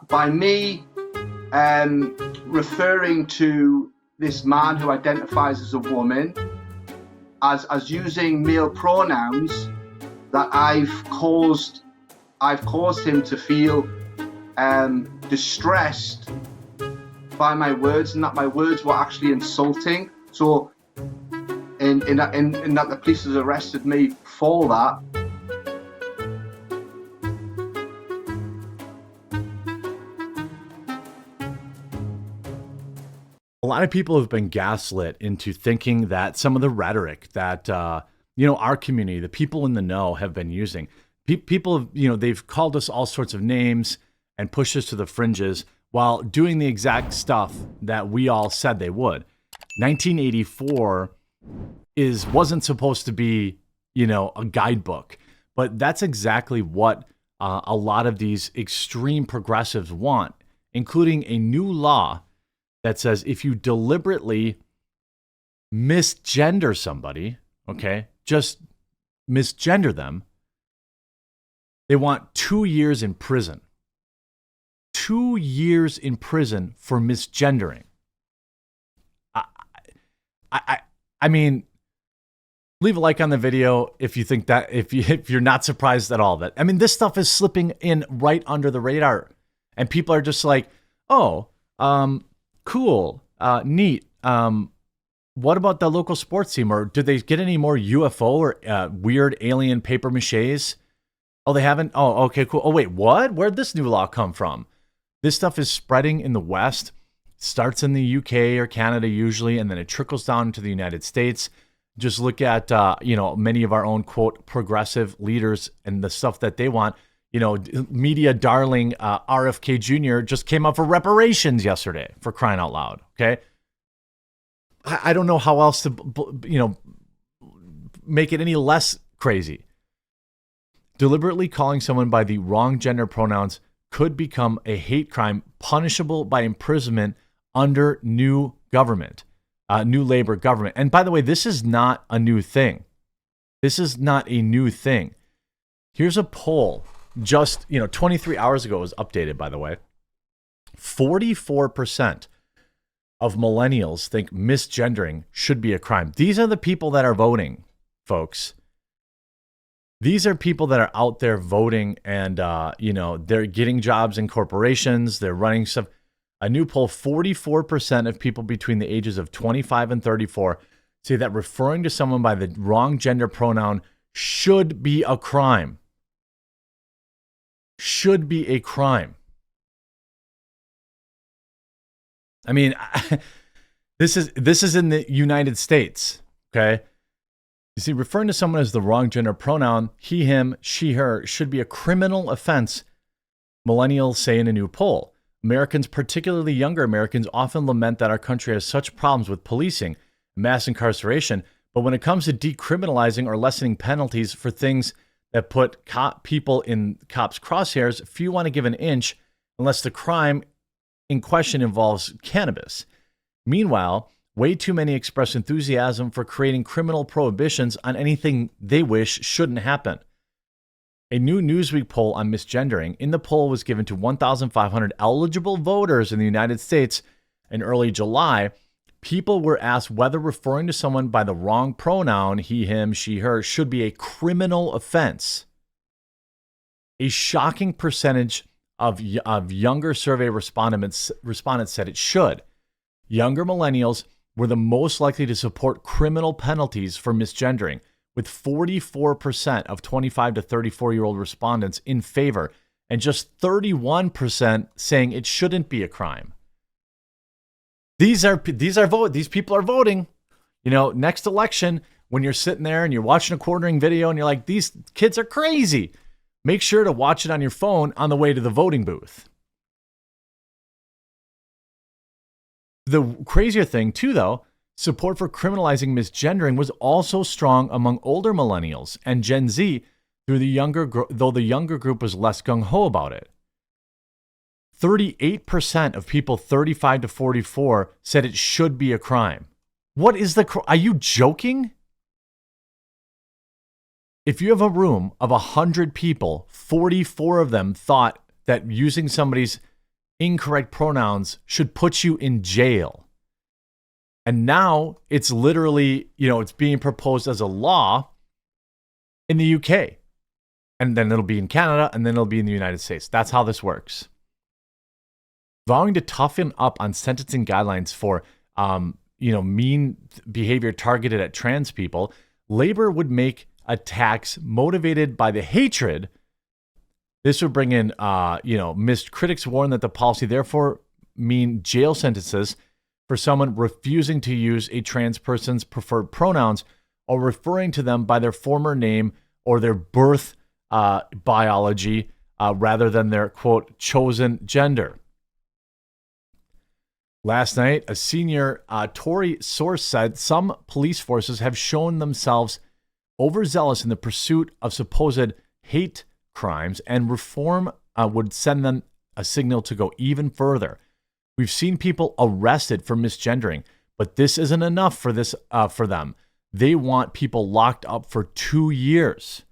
by me referring to this man who identifies as a woman as using male pronouns, that I've caused him to feel distressed by my words, and that my words were actually insulting. So in that the police has arrested me for that. A lot of people have been gaslit into thinking that some of the rhetoric that our community, the people in the know, have been using. People, they've called us all sorts of names and pushed us to the fringes while doing the exact stuff that we all said they would. 1984 wasn't supposed to be, a guidebook, but that's exactly what a lot of these extreme progressives want, including a new law that says if you deliberately misgender somebody, okay, just misgender them, they want 2 years in prison. 2 years in prison for misgendering. I mean, leave a like on the video if you think that, if you're not surprised at all that, I mean, this stuff is slipping in right under the radar, and people are just like, oh, cool, neat. What about the local sports team? Or did they get any more UFO or weird alien paper maches? Oh, they haven't? Oh, okay, cool. Oh, wait, what? Where'd this new law come from? This stuff is spreading in the West. Starts in the UK or Canada usually, and then it trickles down to the United States. Just look at, many of our own, quote, progressive leaders and the stuff that they want. Media darling RFK Jr. just came up for reparations yesterday, for crying out loud, okay? I don't know how else to, make it any less crazy. Deliberately calling someone by the wrong gender pronouns could become a hate crime punishable by imprisonment under new government, new labor government. And by the way, this is not a new thing. This is not a new thing. Here's a poll. Just, 23 hours ago, it was updated, by the way. 44% of millennials think misgendering should be a crime. These are the people that are voting, folks. These are people that are out there voting, and, they're getting jobs in corporations. They're running stuff. A new poll, 44% of people between the ages of 25 and 34 say that referring to someone by the wrong gender pronoun should be a crime. Should be a crime. I mean, this is in the United States, okay? You see, referring to someone as the wrong gender pronoun, he, him, she, her, should be a criminal offense, millennials say in a new poll. Americans, particularly younger Americans, often lament that our country has such problems with policing, mass incarceration, but when it comes to decriminalizing or lessening penalties for things that put people in cops' crosshairs, few want to give an inch unless the crime in question involves cannabis. Meanwhile, way too many express enthusiasm for creating criminal prohibitions on anything they wish shouldn't happen. A new Newsweek poll on misgendering in the poll was given to 1,500 eligible voters in the United States in early July. People were asked whether referring to someone by the wrong pronoun, he, him, she, her, should be a criminal offense. A shocking percentage of younger survey respondents said it should. Younger millennials were the most likely to support criminal penalties for misgendering, with 44% of 25 to 34-year-old respondents in favor and just 31% saying it shouldn't be a crime. These people are voting. Next election, when you're sitting there and you're watching a quartering video and you're like, these kids are crazy, make sure to watch it on your phone on the way to the voting booth. The crazier thing, too, though, support for criminalizing misgendering was also strong among older millennials and Gen Z, though the younger group was less gung-ho about it. 38% of people 35 to 44 said it should be a crime. What is are you joking? If you have a room of 100 people, 44 of them thought that using somebody's incorrect pronouns should put you in jail. And now it's literally, it's being proposed as a law in the UK. And then it'll be in Canada, and then it'll be in the United States. That's how this works. Vowing to toughen up on sentencing guidelines for, mean behavior targeted at trans people, Labor would make attacks motivated by the hatred. This would bring in, missed critics warn that the policy therefore mean jail sentences for someone refusing to use a trans person's preferred pronouns or referring to them by their former name or their birth biology rather than their, quote, chosen gender. Last night, a senior Tory source said some police forces have shown themselves overzealous in the pursuit of supposed hate crimes, and reform would send them a signal to go even further. We've seen people arrested for misgendering, but this isn't enough for them. They want people locked up for 2 years.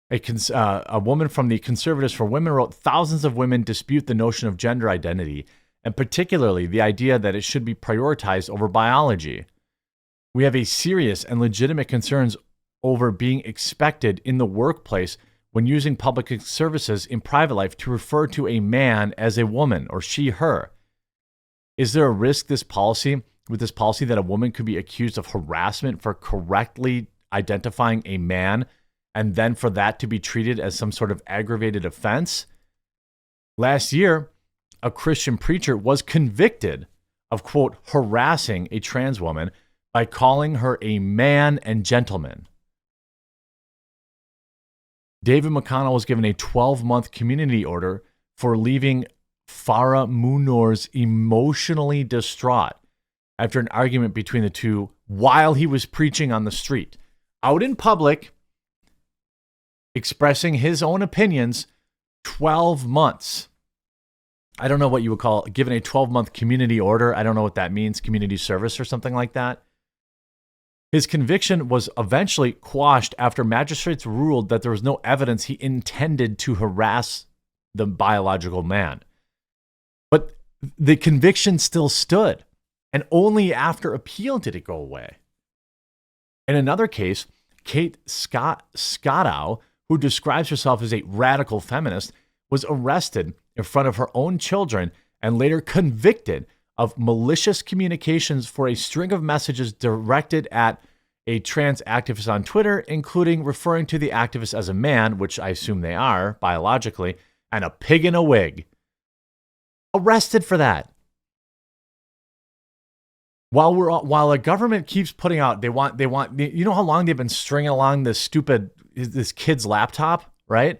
A woman from the Conservatives for Women wrote, thousands of women dispute the notion of gender identity, and particularly the idea that it should be prioritized over biology. We have a serious and legitimate concerns over being expected in the workplace when using public services in private life to refer to a man as a woman or she, her. Is there a risk with this policy that a woman could be accused of harassment for correctly identifying a man and then for that to be treated as some sort of aggravated offense? Last year, a Christian preacher was convicted of, quote, harassing a trans woman by calling her a man and gentleman. David McConnell was given a 12-month community order for leaving Farah Munoz emotionally distraught after an argument between the two while he was preaching on the street. Out in public, expressing his own opinions, 12 months. I don't know what you would call given a 12-month community order. I don't know what that means, community service or something like that. His conviction was eventually quashed after magistrates ruled that there was no evidence he intended to harass the biological man. But the conviction still stood, and only after appeal did it go away. In another case, Kate Scottow, who describes herself as a radical feminist, was arrested in front of her own children and later convicted of malicious communications for a string of messages directed at a trans activist on Twitter, including referring to the activist as a man, which I assume they are biologically, and a pig in a wig. Arrested for that. While the government keeps putting out, they want, you know how long they've been stringing along this kid's laptop, right?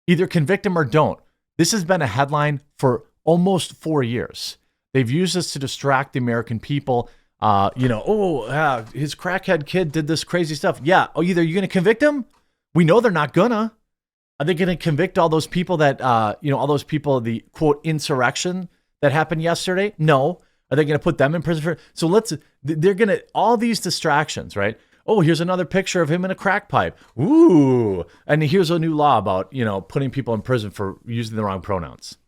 Either convict him or don't. This has been a headline for almost 4 years. They've used this to distract the American people. His crackhead kid did this crazy stuff. Yeah. Oh, either you're going to convict him? We know they're not gonna. Are they going to convict all those people that, the quote insurrection that happened yesterday? No. Are they going to put them in prison they're going to, all these distractions, right? Oh, here's another picture of him in a crack pipe. Ooh. And here's a new law about, putting people in prison for using the wrong pronouns.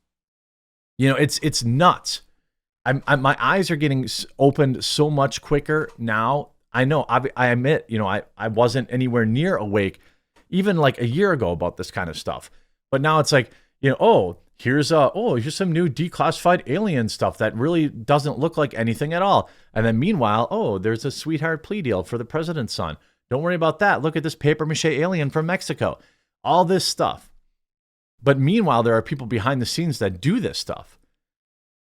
It's nuts. My eyes are getting opened so much quicker now. I know, I admit, I wasn't anywhere near awake even like a year ago about this kind of stuff. But now it's like, here's some new declassified alien stuff that really doesn't look like anything at all. And then meanwhile, there's a sweetheart plea deal for the president's son. Don't worry about that. Look at this paper mache alien from Mexico. All this stuff. But meanwhile, there are people behind the scenes that do this stuff.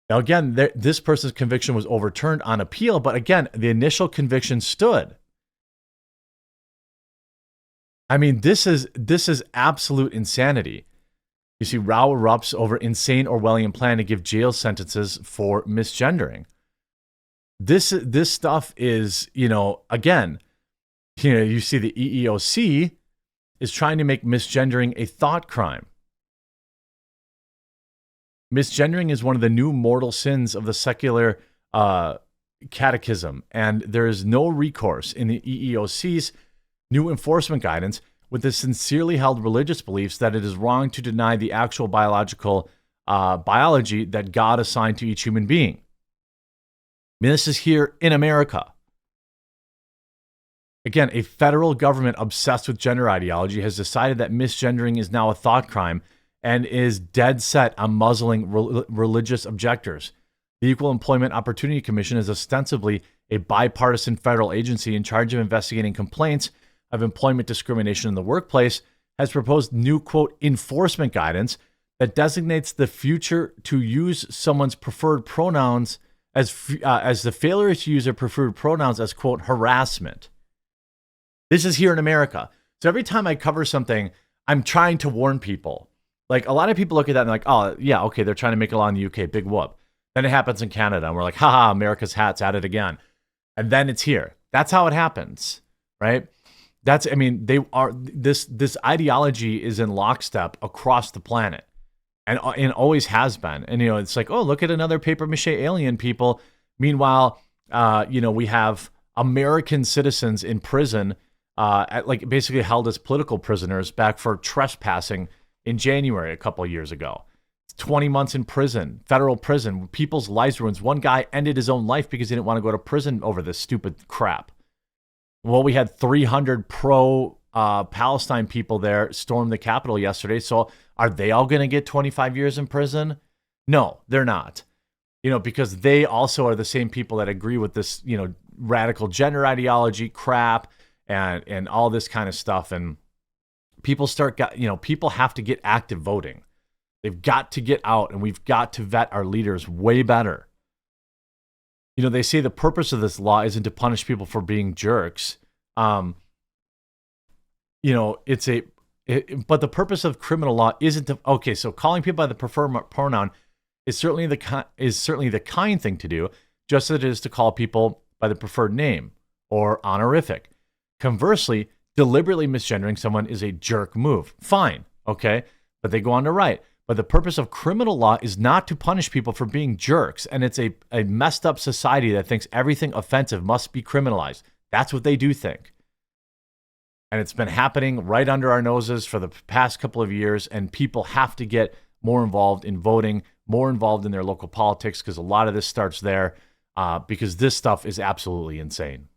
Now, again, this person's conviction was overturned on appeal, but again, the initial conviction stood. I mean, this is absolute insanity. You see, row erupts over insane Orwellian plan to give jail sentences for misgendering. This stuff is, again, you see the EEOC is trying to make misgendering a thought crime. Misgendering is one of the new mortal sins of the secular catechism, and there is no recourse in the EEOC's new enforcement guidance with the sincerely held religious beliefs that it is wrong to deny the actual biological biology that God assigned to each human being. I mean, this is here in America. Again, a federal government obsessed with gender ideology has decided that misgendering is now a thought crime and is dead set on muzzling religious objectors. The Equal Employment Opportunity Commission is ostensibly a bipartisan federal agency in charge of investigating complaints of employment discrimination in the workplace, has proposed new, quote, enforcement guidance that designates the future to use someone's preferred pronouns as the failure to use their preferred pronouns as, quote, harassment. This is here in America. So every time I cover something, I'm trying to warn people. Like, a lot of people look at that and they're like, oh, yeah, okay, they're trying to make a law in the UK, big whoop. Then it happens in Canada, and we're like, haha, America's hat's at it again. And then it's here. That's how it happens, right? This ideology is in lockstep across the planet and always has been. And, it's like, oh, look at another paper mache alien people. Meanwhile, we have American citizens in prison, basically held as political prisoners back for trespassing in January a couple of years ago. 20 months in prison, federal prison, people's lives ruined. One guy ended his own life because he didn't want to go to prison over this stupid crap. Well, we had 300 pro-Palestine people there storm the Capitol yesterday. So are they all going to get 25 years in prison? No, they're not. Because they also are the same people that agree with this, radical gender ideology crap and all this kind of stuff. And people people have to get active voting. They've got to get out, and we've got to vet our leaders way better. They say the purpose of this law isn't to punish people for being jerks. But the purpose of criminal law isn't to, okay, so calling people by the preferred pronoun is certainly the kind thing to do, just as it is to call people by the preferred name or honorific. Conversely, deliberately misgendering someone is a jerk move. Fine, okay? But they go on to write, but the purpose of criminal law is not to punish people for being jerks, and it's a messed up society that thinks everything offensive must be criminalized. That's what they do think. And it's been happening right under our noses for the past couple of years, and people have to get more involved in voting, more involved in their local politics, because a lot of this starts there, because this stuff is absolutely insane.